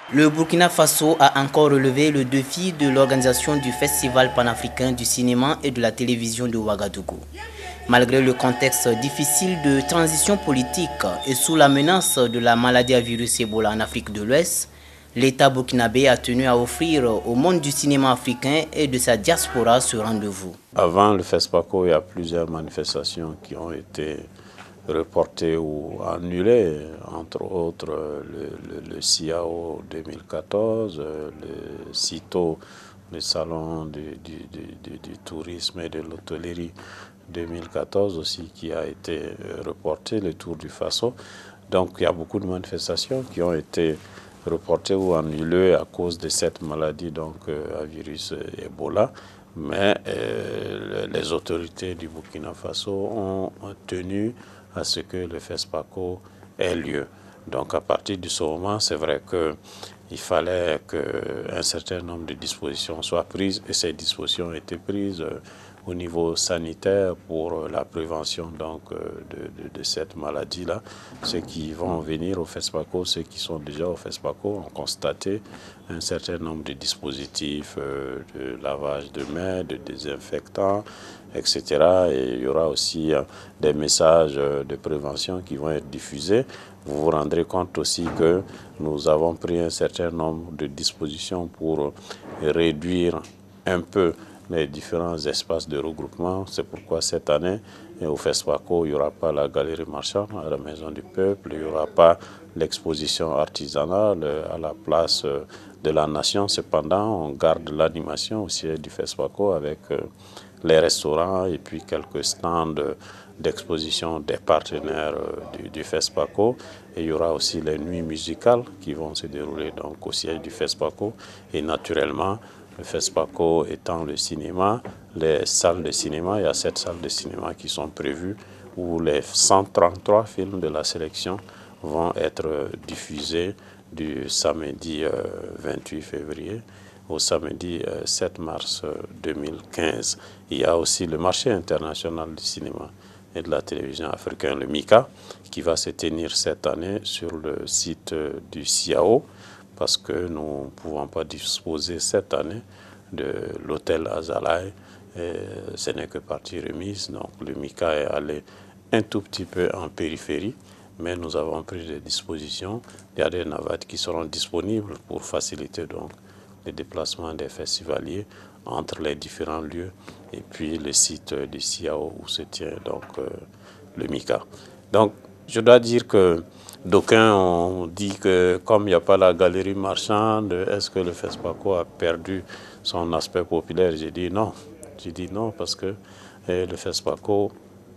Le Burkina Faso a encore relevé le défi de l'organisation du Festival panafricain du cinéma et de la télévision de Ouagadougou. Malgré le contexte difficile de transition politique et sous la menace de la maladie à virus Ebola en Afrique de l'Ouest, l'État burkinabé a tenu à offrir au monde du cinéma africain et de sa diaspora ce rendez-vous. Avant le FESPACO, il y a plusieurs manifestations qui ont été reporté ou annulé, entre autres le CIAO 2014, le CITO, le Salon du tourisme et de l'hôtellerie 2014 aussi qui a été reporté, le Tour du Faso. Donc il y a beaucoup de manifestations qui ont été reportées ou annulées à cause de cette maladie donc, à virus Ebola. Mais les autorités du Burkina Faso ont tenu à ce que le FESPACO ait lieu. Donc à partir de ce moment, c'est vrai qu'il fallait qu'un certain nombre de dispositions soient prises et ces dispositions ont été prises au niveau sanitaire pour la prévention donc, de cette maladie-là. Ceux qui vont venir au FESPACO, ceux qui sont déjà au FESPACO ont constaté un certain nombre de dispositifs de lavage de mains, de désinfectants, etc. Et il y aura aussi des messages de prévention qui vont être diffusés. Vous vous rendrez compte aussi que nous avons pris un certain nombre de dispositions pour réduire un peu les différents espaces de regroupement. C'est pourquoi cette année, au FESPACO, il n'y aura pas la galerie marchande à la Maison du Peuple, il n'y aura pas l'exposition artisanale à la place de la Nation. Cependant, on garde l'animation au siège du FESPACO avec les restaurants et puis quelques stands d'exposition des partenaires du FESPACO. Et il y aura aussi les nuits musicales qui vont se dérouler donc, au siège du FESPACO. Et naturellement, le FESPACO étant le cinéma, les salles de cinéma, il y a 7 salles de cinéma qui sont prévues où les 133 films de la sélection vont être diffusés du samedi 28 février au samedi 7 mars 2015. Il y a aussi le marché international du cinéma et de la télévision africain, le MICA, qui va se tenir cette année sur le site du CIAO, parce que nous ne pouvons pas disposer cette année de l'hôtel Azalaï. Ce n'est que partie remise, donc le MICA est allé un tout petit peu en périphérie, mais nous avons pris des dispositions. Il y a des navettes qui seront disponibles pour faciliter donc les déplacements des festivaliers entre les différents lieux et puis le site du CIAO où se tient donc le MICA. Donc je dois dire que d'aucuns ont dit que comme il n'y a pas la galerie marchande, est-ce que le FESPACO a perdu son aspect populaire? J'ai dit non. J'ai dit non parce que le FESPACO,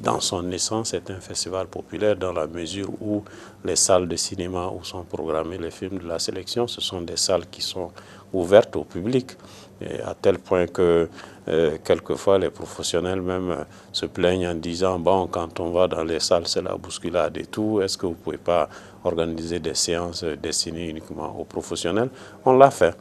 dans son essence, est un festival populaire dans la mesure où les salles de cinéma où sont programmés les films de la sélection, ce sont des salles qui sont ouvertes au public, et à tel point que quelquefois les professionnels même se plaignent en disant bon, quand on va dans les salles, c'est la bousculade et tout, est-ce que vous ne pouvez pas organiser des séances destinées uniquement aux professionnels? On l'a fait.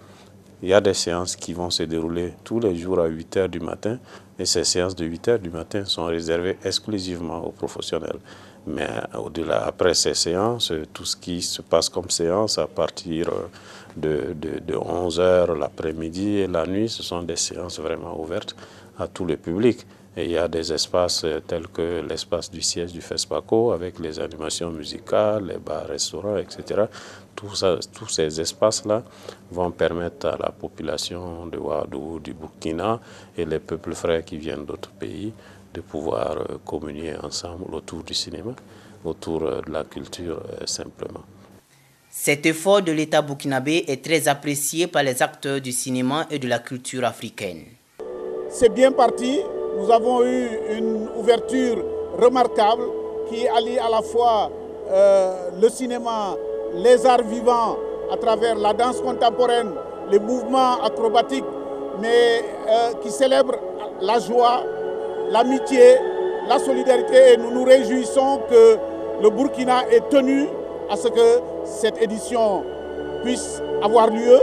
Il y a des séances qui vont se dérouler tous les jours à 8 h du matin et ces séances de 8 h du matin sont réservées exclusivement aux professionnels. Mais au-delà, après ces séances, tout ce qui se passe comme séance à partir de 11 h l'après-midi et la nuit, ce sont des séances vraiment ouvertes à tous les publics. Et il y a des espaces tels que l'espace du siège du FESPACO avec les animations musicales, les bars, restaurants, etc. Tous ces espaces-là vont permettre à la population de Ouagadougou, du Burkina et les peuples frères qui viennent d'autres pays de pouvoir communier ensemble autour du cinéma, autour de la culture simplement. Cet effort de l'État burkinabé est très apprécié par les acteurs du cinéma et de la culture africaine. C'est bien parti. Nous avons eu une ouverture remarquable qui allie à la fois le cinéma, les arts vivants à travers la danse contemporaine, les mouvements acrobatiques, mais qui célèbre la joie, l'amitié, la solidarité. Et nous nous réjouissons que le Burkina est tenu à ce que cette édition puisse avoir lieu,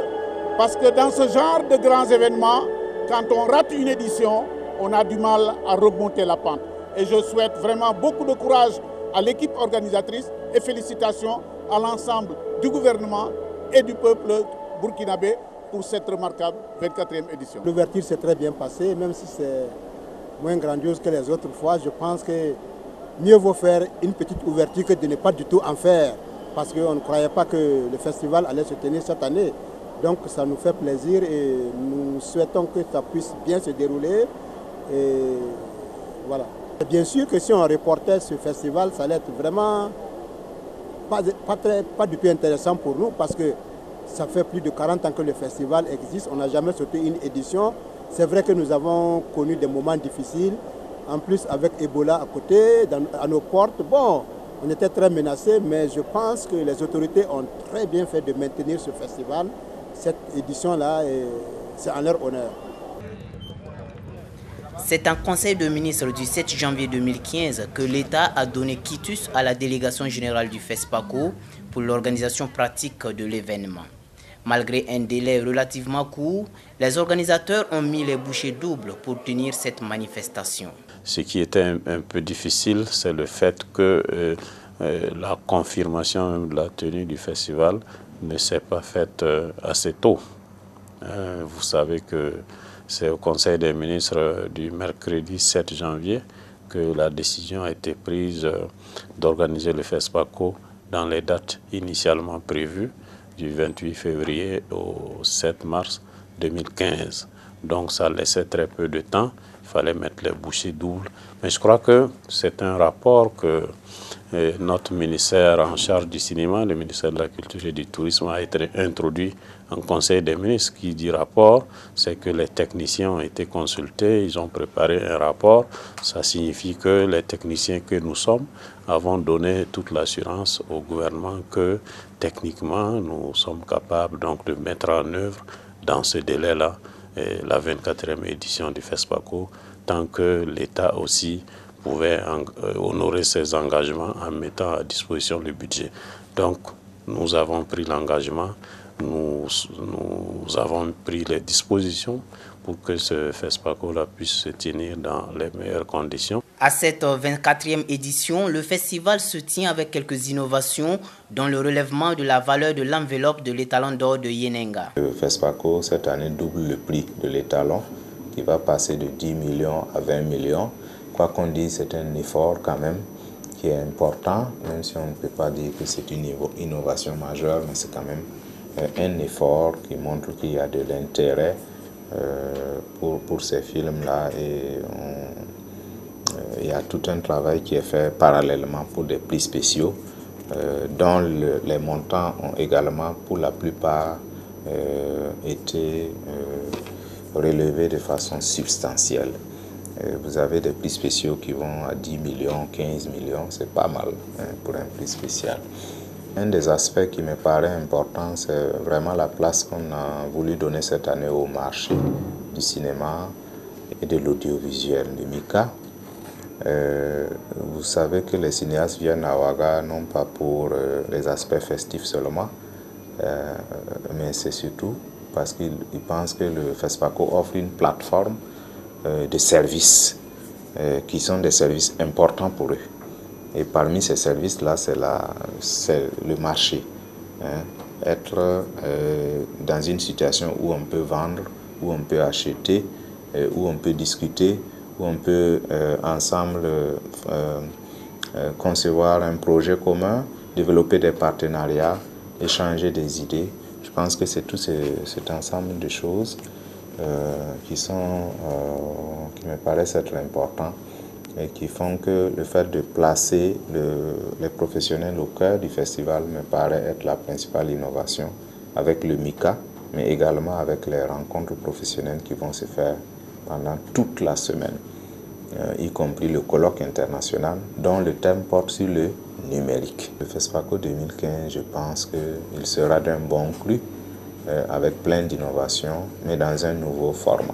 parce que dans ce genre de grands événements, quand on rate une édition, on a du mal à remonter la pente. Et je souhaite vraiment beaucoup de courage à l'équipe organisatrice et félicitations à l'ensemble du gouvernement et du peuple burkinabé pour cette remarquable 24e édition. L'ouverture s'est très bien passée, même si c'est moins grandiose que les autres fois. Je pense que mieux vaut faire une petite ouverture que de ne pas du tout en faire, parce qu'on ne croyait pas que le festival allait se tenir cette année. Donc ça nous fait plaisir et nous souhaitons que ça puisse bien se dérouler. Et voilà. Et bien sûr que si on reportait ce festival, ça allait être vraiment pas du tout intéressant pour nous, parce que ça fait plus de 40 ans que le festival existe. On n'a jamais sauté une édition. C'est vrai que nous avons connu des moments difficiles. En plus, avec Ebola à côté, à nos portes, bon, on était très menacés, mais je pense que les autorités ont très bien fait de maintenir ce festival. Cette édition-là, c'est en leur honneur. C'est en conseil de ministres du 7 janvier 2015 que l'État a donné quitus à la délégation générale du FESPACO pour l'organisation pratique de l'événement. Malgré un délai relativement court, les organisateurs ont mis les bouchées doubles pour tenir cette manifestation. Ce qui était un peu difficile, c'est le fait que la confirmation de la tenue du festival ne s'est pas faite assez tôt. Vous savez que c'est au Conseil des ministres du mercredi 7 janvier que la décision a été prise d'organiser le FESPACO dans les dates initialement prévues, du 28 février au 7 mars 2015. Donc ça laissait très peu de temps, il fallait mettre les bouchées doubles. Mais je crois que c'est un rapport que notre ministère en charge du cinéma, le ministère de la Culture et du Tourisme, a été introduit en Conseil des ministres. Qui dit rapport, c'est que les techniciens ont été consultés, ils ont préparé un rapport. Ça signifie que les techniciens que nous sommes avons donné toute l'assurance au gouvernement que techniquement nous sommes capables donc de mettre en œuvre dans ce délai-là la 24e édition du FESPACO, tant que l'État aussi pouvait honorer ses engagements en mettant à disposition le budget. Donc, nous avons pris l'engagement, nous avons pris les dispositions pour que ce FESPACO-là puisse se tenir dans les meilleures conditions. À cette 24e édition, le festival se tient avec quelques innovations, dont le relèvement de la valeur de l'enveloppe de l'étalon d'or de Yenenga. Le FESPACO, cette année, double le prix de l'étalon, qui va passer de 10 millions à 20 millions. Quoi qu'on dise, c'est un effort quand même qui est important, même si on ne peut pas dire que c'est une innovation majeure, mais c'est quand même un effort qui montre qu'il y a de l'intérêt pour ces films-là. Et il y a tout un travail qui est fait parallèlement pour des prix spéciaux, dont les montants ont également, pour la plupart, été relevés de façon substantielle. Vous avez des prix spéciaux qui vont à 10 millions, 15 millions, c'est pas mal pour un prix spécial. Un des aspects qui me paraît important, c'est vraiment la place qu'on a voulu donner cette année au marché du cinéma et de l'audiovisuel, du MICA. Vous savez que les cinéastes viennent à Ouaga non pas pour les aspects festifs seulement, mais c'est surtout parce qu'ils pensent que le FESPACO offre une plateforme de services qui sont des services importants pour eux. Et parmi ces services-là, c'est le marché. Être dans une situation où on peut vendre, où on peut acheter, où on peut discuter, où on peut ensemble concevoir un projet commun, développer des partenariats, échanger des idées. Je pense que c'est tout cet ensemble de choses qui me paraissent être importants et qui font que le fait de placer les professionnels au cœur du festival me paraît être la principale innovation avec le MICA, mais également avec les rencontres professionnelles qui vont se faire pendant toute la semaine, y compris le colloque international dont le thème porte sur le numérique. Le FESPACO 2015, je pense qu'il sera d'un bon cru, avec plein d'innovations, mais dans un nouveau format.